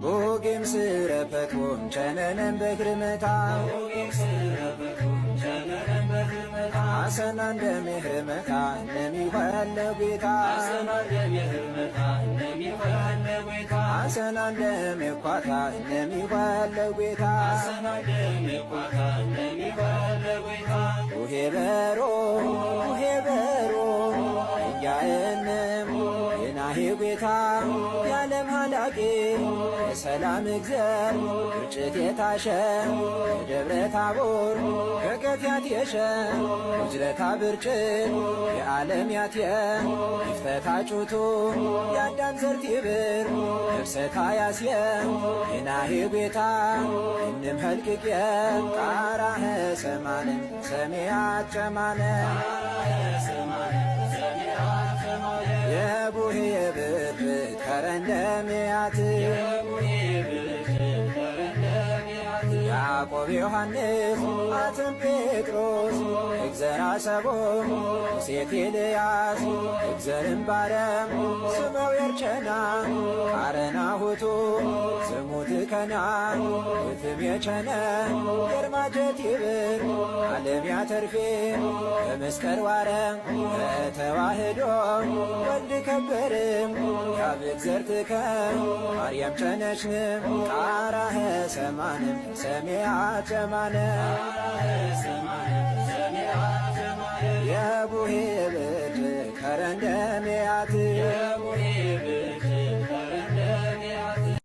ቦጌም ስረፈትዎም ቸነነን በክርመታ አሰና እንደምህርመታ እንደሚኋለ ጌታ አሰና እንደሚኳታ እንደሚኋለ ጌታ ቡሄ በሮ እያየንም የናሄ ጌታ የዓለም ኃላቂ የሰላም እግዘር ርጭት የታሸ የደብረ ታቦር ከቀትያት የሸ ውጅለታ ብርጭት የዓለም ያትየ ይፍተታ ጩቱ የአዳም ዘርት ይብር ነፍሰታ ያስየ የናሄ ጌታ እንም ኸልቅቅየ ቃራኸ ሰማንን ሰሜያት ጨማነ የቡሄ ብር ከረንደሜያት ያዕቆብ ዮሐንስ አትም ጴጥሮስ እግዘራ ሰቦም ሴት ኤልያስ እግዘርም ባረም ስመው የርቸና ቃረና ሁቱ ስሙት ከና እትም የቸነ ገርማጀት ይብር ዓለም ያተርፌ በመስቀል ዋረም በተዋህዶ ወልድ ከበርም ያብግ ዘርትከም ማርያም ቸነችንም ቃራኸ ሰማንም ሰሜያት ጨማነ የቡሄ ብር ከረንደሜያት